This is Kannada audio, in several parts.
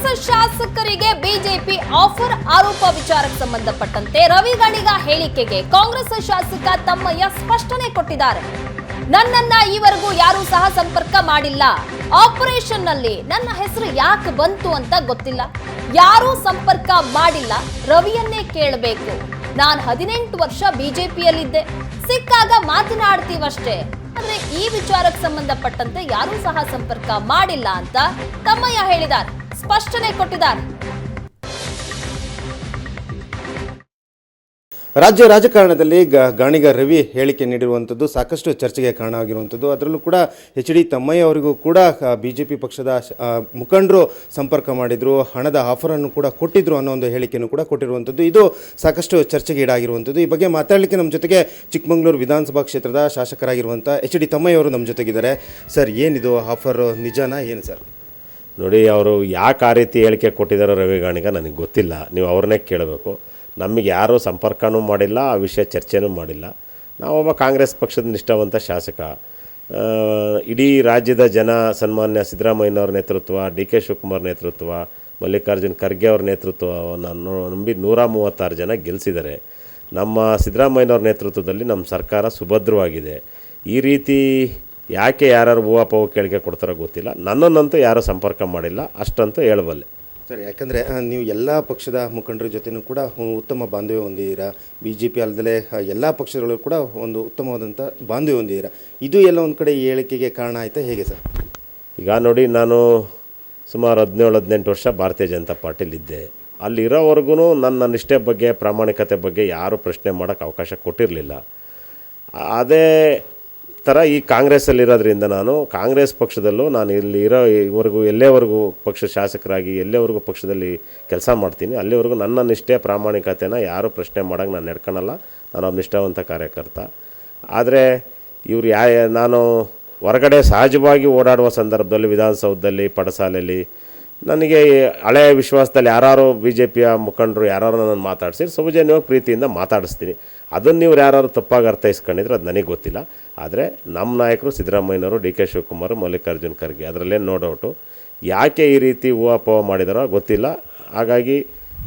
ಕಾಂಗ್ರೆಸ್ ಶಾಸಕರಿಗೆ ಬಿಜೆಪಿ ಆಫರ್ ಆರೋಪ ವಿಚಾರಕ್ಕೆ ಸಂಬಂಧಪಟ್ಟಂತೆ ರವಿ ಗಣಿಗ ಹೇಳಿಕೆಗೆ ಕಾಂಗ್ರೆಸ್ ಶಾಸಕ ತಮ್ಮಯ್ಯ ಸ್ಪಷ್ಟನೆ ಕೊಟ್ಟಿದ್ದಾರೆ. ನನ್ನನ್ನ ಈವರೆಗೂ ಯಾರೂ ಸಹ ಸಂಪರ್ಕ ಮಾಡಿಲ್ಲ. ಆಪರೇಷನ್ ನಲ್ಲಿ ನನ್ನ ಹೆಸರು ಯಾಕೆ ಬಂತು ಅಂತ ಗೊತ್ತಿಲ್ಲ. ಯಾರೂ ಸಂಪರ್ಕ ಮಾಡಿಲ್ಲ. ರವಿಯನ್ನೇ ಕೇಳಬೇಕು. ನಾನು 18 ವರ್ಷ ಬಿಜೆಪಿಯಲ್ಲಿದ್ದೆ. ಸಿಕ್ಕಾಗ ಮಾತನಾಡ್ತೀವಷ್ಟೇ. ಆದ್ರೆ ಈ ವಿಚಾರಕ್ಕೆ ಸಂಬಂಧಪಟ್ಟಂತೆ ಯಾರೂ ಸಹ ಸಂಪರ್ಕ ಮಾಡಿಲ್ಲ ಅಂತ ತಮ್ಮಯ್ಯ ಹೇಳಿದ್ದಾರೆ, ಸ್ಪಷ್ಟನೆ ಕೊಟ್ಟಿದ್ದಾರೆ. ರಾಜ್ಯ ರಾಜಕಾರಣದಲ್ಲಿ ಗಾಣಿಗ ರವಿ ಹೇಳಿಕೆ ನೀಡಿರುವಂಥದ್ದು ಸಾಕಷ್ಟು ಚರ್ಚೆಗೆ ಕಾರಣ ಆಗಿರುವಂಥದ್ದು. ಅದರಲ್ಲೂ ಕೂಡ HD ತಮ್ಮಯ್ಯ ಅವರಿಗೂ ಕೂಡ BJP ಪಕ್ಷದ ಮುಖಂಡರು ಸಂಪರ್ಕ ಮಾಡಿದರು, ಹಣದ ಆಫರನ್ನು ಕೂಡ ಕೊಟ್ಟಿದ್ರು ಅನ್ನೋ ಒಂದು ಹೇಳಿಕೆಯನ್ನು ಕೂಡ ಕೊಟ್ಟಿರುವಂಥದ್ದು. ಇದು ಸಾಕಷ್ಟು ಚರ್ಚೆಗೆ ಈಡಾಗಿರುವಂಥದ್ದು. ಈ ಬಗ್ಗೆ ಮಾತಾಡಲಿಕ್ಕೆ ನಮ್ಮ ಜೊತೆಗೆ ಚಿಕ್ಕಮಗಳೂರು ವಿಧಾನಸಭಾ ಕ್ಷೇತ್ರದ ಶಾಸಕರಾಗಿರುವಂಥ HD ತಮ್ಮಯ್ಯ ಅವರು ನಮ್ಮ ಜೊತೆಗಿದ್ದಾರೆ. ಸರ್, ಏನಿದು ಆಫರ್, ನಿಜನಾ ಏನು ಸರ್? ನೋಡಿ, ಅವರು ಯಾಕೆ ಆ ರೀತಿ ಹೇಳಿಕೆ ಕೊಟ್ಟಿದ್ದಾರೋ ರವಿ ಗಾಣಿಗ ನನಗೆ ಗೊತ್ತಿಲ್ಲ. ನೀವು ಅವ್ರನ್ನೇ ಕೇಳಬೇಕು. ನಮಗೆ ಯಾರೂ ಸಂಪರ್ಕನೂ ಮಾಡಿಲ್ಲ, ಆ ವಿಷಯ ಚರ್ಚೆನೂ ಮಾಡಿಲ್ಲ. ನಾವೊಬ್ಬ ಕಾಂಗ್ರೆಸ್ ಪಕ್ಷದ ನಿಷ್ಠಾವಂತ ಶಾಸಕ. ಇಡೀ ರಾಜ್ಯದ ಜನ ಸನ್ಮಾನ್ಯ ಸಿದ್ದರಾಮಯ್ಯನವ್ರ ನೇತೃತ್ವ, DK ಶಿವಕುಮಾರ್ ನೇತೃತ್ವ, ಮಲ್ಲಿಕಾರ್ಜುನ್ ಖರ್ಗೆ ಅವ್ರ ನೇತೃತ್ವವನ್ನು ನಂಬಿ 136 ಜನ ಗೆಲ್ಲಿಸಿದ್ದಾರೆ. ನಮ್ಮ ಸಿದ್ದರಾಮಯ್ಯನವ್ರ ನೇತೃತ್ವದಲ್ಲಿ ನಮ್ಮ ಸರ್ಕಾರ ಸುಭದ್ರವಾಗಿದೆ. ಈ ರೀತಿ ಯಾಕೆ ಯಾರು ಹೂವಾಪವು ಕೇಳಿಕೆ ಕೊಡ್ತಾರೋ ಗೊತ್ತಿಲ್ಲ. ನನ್ನನ್ನಂತೂ ಯಾರೂ ಸಂಪರ್ಕ ಮಾಡಿಲ್ಲ, ಅಷ್ಟಂತೂ ಹೇಳಬಲ್ಲೆ. ಸರ್, ಯಾಕಂದರೆ ನೀವು ಎಲ್ಲ ಪಕ್ಷದ ಮುಖಂಡರ ಜೊತೆನೂ ಕೂಡ ಉತ್ತಮ ಬಾಂಧವ್ಯ ಹೊಂದಿದ್ದೀರಾ. BJP ಅಲ್ಲದೆ ಎಲ್ಲ ಪಕ್ಷಗಳು ಕೂಡ ಒಂದು ಉತ್ತಮವಾದಂಥ ಬಾಂಧವ್ಯ ಹೊಂದಿದ್ದೀರಾ. ಇದು ಎಲ್ಲ ಒಂದು ಕಡೆ ಈ ಹೇಳಿಕೆಗೆ ಕಾರಣ ಆಯಿತಾ, ಹೇಗೆ ಸರ್? ಈಗ ನೋಡಿ, ನಾನು ಸುಮಾರು 17-18 ವರ್ಷ ಭಾರತೀಯ ಜನತಾ ಪಾರ್ಟಿಲಿದ್ದೆ. ಅಲ್ಲಿರೋವರೆಗೂ ನನ್ನ ನಿಷ್ಠೆ ಬಗ್ಗೆ, ಪ್ರಾಮಾಣಿಕತೆ ಬಗ್ಗೆ ಯಾರೂ ಪ್ರಶ್ನೆ ಮಾಡೋಕ್ಕೆ ಅವಕಾಶ ಕೊಟ್ಟಿರಲಿಲ್ಲ. ಅದೇ ಥರ ಈ ಕಾಂಗ್ರೆಸ್ಸಲ್ಲಿರೋದ್ರಿಂದ ನಾನು ಕಾಂಗ್ರೆಸ್ ಪಕ್ಷದಲ್ಲೂ ನಾನು ಇವರೆಗೂ ಎಲ್ಲೇವರೆಗೂ ಪಕ್ಷ ಶಾಸಕರಾಗಿ ಎಲ್ಲೇವರೆಗೂ ಪಕ್ಷದಲ್ಲಿ ಕೆಲಸ ಮಾಡ್ತೀನಿ, ಅಲ್ಲಿವರೆಗೂ ನನ್ನ ನಿಷ್ಠೆ ಪ್ರಾಮಾಣಿಕತೆನ ಯಾರೂ ಪ್ರಶ್ನೆ ಮಾಡೋಕ್ಕೆ ನಾನು ನಡ್ಕೊಳಲ್ಲ. ನಾನು ಒಬ್ಬ ನಿಷ್ಠಾವಂತ ಕಾರ್ಯಕರ್ತ. ಆದರೆ ಇವರು ನಾನು ಹೊರಗಡೆ ಸಹಜವಾಗಿ ಓಡಾಡುವ ಸಂದರ್ಭದಲ್ಲಿ ವಿಧಾನಸೌಧದಲ್ಲಿ, ಪಡಸಾಲೆಯಲ್ಲಿ ನನಗೆ ಹಳೆಯ ವಿಶ್ವಾಸದಲ್ಲಿ ಯಾರು BJPಯ ಮುಖಂಡರು ಯಾರು ನಾನು ಮಾತಾಡಿಸಿ ಸೌಜನ್ಯವಾಗಿ ಪ್ರೀತಿಯಿಂದ ಮಾತಾಡಿಸ್ತೀನಿ. ಅದನ್ನು ನೀವು ಯಾರು ತಪ್ಪಾಗಿ ಅರ್ಥೈಸ್ಕೊಂಡಿದ್ರೆ ಅದು ನನಗೆ ಗೊತ್ತಿಲ್ಲ. ಆದರೆ ನಮ್ಮ ನಾಯಕರು ಸಿದ್ದರಾಮಯ್ಯನವರು, DK ಶಿವಕುಮಾರ್, ಮಲ್ಲಿಕಾರ್ಜುನ್ ಖರ್ಗೆ, ಅದರಲ್ಲೇನು ನೋ ಡೌಟು. ಯಾಕೆ ಈ ರೀತಿ ಹೂವಾಪೋಹ ಮಾಡಿದಾರೋ ಗೊತ್ತಿಲ್ಲ. ಹಾಗಾಗಿ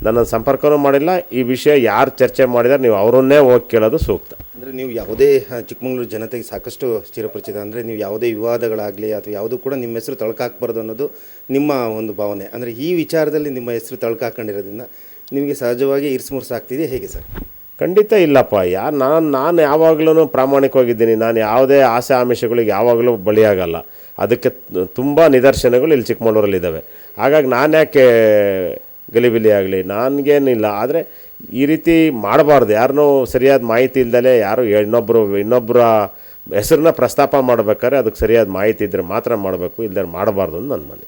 ನನ್ನ ಸಂಪರ್ಕನೂ ಮಾಡಿಲ್ಲ. ಈ ವಿಷಯ ಯಾರು ಚರ್ಚೆ ಮಾಡಿದಾರೆ ನೀವು ಅವರನ್ನೇ ಹೋಗಿ ಕೇಳೋದು ಸೂಕ್ತ. ಅಂದರೆ ನೀವು ಯಾವುದೇ ಚಿಕ್ಕಮಗಳೂರು ಜನತೆಗೆ ಸಾಕಷ್ಟು ಚಿರಪರಿಚಿತ. ಅಂದರೆ ನೀವು ಯಾವುದೇ ವಿವಾದಗಳಾಗಲಿ ಅಥವಾ ಯಾವುದೂ ಕೂಡ ನಿಮ್ಮ ಹೆಸರು ತಳ್ಕಾಕ್ಬಾರ್ದು ಅನ್ನೋದು ನಿಮ್ಮ ಒಂದು ಭಾವನೆ. ಅಂದರೆ ಈ ವಿಚಾರದಲ್ಲಿ ನಿಮ್ಮ ಹೆಸರು ತಳ್ಕಾಕೊಂಡಿರೋದ್ರಿಂದ ನಿಮಗೆ ಸಹಜವಾಗಿ ಇರ್ಸ್ಮುರ್ಸಾಗ್ತಿದೆ, ಹೇಗೆ ಸರ್? ಖಂಡಿತ ಇಲ್ಲಪ್ಪ. ನಾನು ಯಾವಾಗಲೂ ಪ್ರಾಮಾಣಿಕವಾಗಿದ್ದೀನಿ. ನಾನು ಯಾವುದೇ ಆಸೆ ಆಮಿಷಗಳಿಗೆ ಯಾವಾಗಲೂ ಬಲಿಯಾಗಲ್ಲ. ಅದಕ್ಕೆ ತುಂಬ ನಿದರ್ಶನಗಳು ಇಲ್ಲಿ ಚಿಕ್ಕಮಗಳೂರಲ್ಲಿದ್ದಾವೆ. ಹಾಗಾಗಿ ನಾನು ಯಾಕೆ ಗಲಿಬಿಲಿ ಆಗಲಿ, ನನಗೇನಿಲ್ಲ. ಆದರೆ ಈ ರೀತಿ ಮಾಡಬಾರ್ದು. ಯಾರನ್ನೂ ಸರಿಯಾದ ಮಾಹಿತಿ ಇಲ್ದಲೇ ಯಾರು ಇನ್ನೊಬ್ಬರ ಹೆಸರನ್ನ ಪ್ರಸ್ತಾಪ ಮಾಡಬೇಕಾದ್ರೆ ಅದಕ್ಕೆ ಸರಿಯಾದ ಮಾಹಿತಿ ಇದ್ದರೆ ಮಾತ್ರ ಮಾಡಬೇಕು, ಇಲ್ಲದೆ ಮಾಡಬಾರ್ದು ಅಂತ ನನ್ನ ಮನೆ.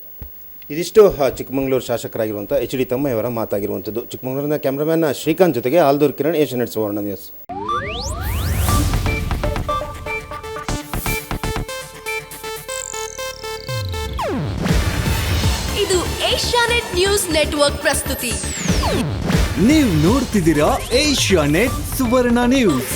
ಇದಿಷ್ಟು ಚಿಕ್ಕಮಗಳೂರು ಶಾಸಕರಾಗಿರುವಂಥ HD ತಮ್ಮಯ್ಯವರ ಮಾತಾಗಿರುವಂಥದ್ದು. ಚಿಕ್ಕಮಗಳೂರಿನ ಕ್ಯಾಮ್ರಾಮ್ಯಾನ್ ಶ್ರೀಕಾಂತ್ ಜೊತೆಗೆ ಆಲ್ದೂರ್ ಕಿರಣ್, ಏಷ್ಯಾನೆಟ್ ಸುವರ್ಣ ನ್ಯೂಸ್. ಇದು ಏಷ್ಯಾನೆಟ್ ನ್ಯೂಸ್ ನೆಟ್ವರ್ಕ್ ಪ್ರಸ್ತುತಿ. ನೀವು ನೋಡ್ತಿದ್ದೀರಾ ಏಷ್ಯಾನೆಟ್ ಸುವರ್ಣ ನ್ಯೂಸ್.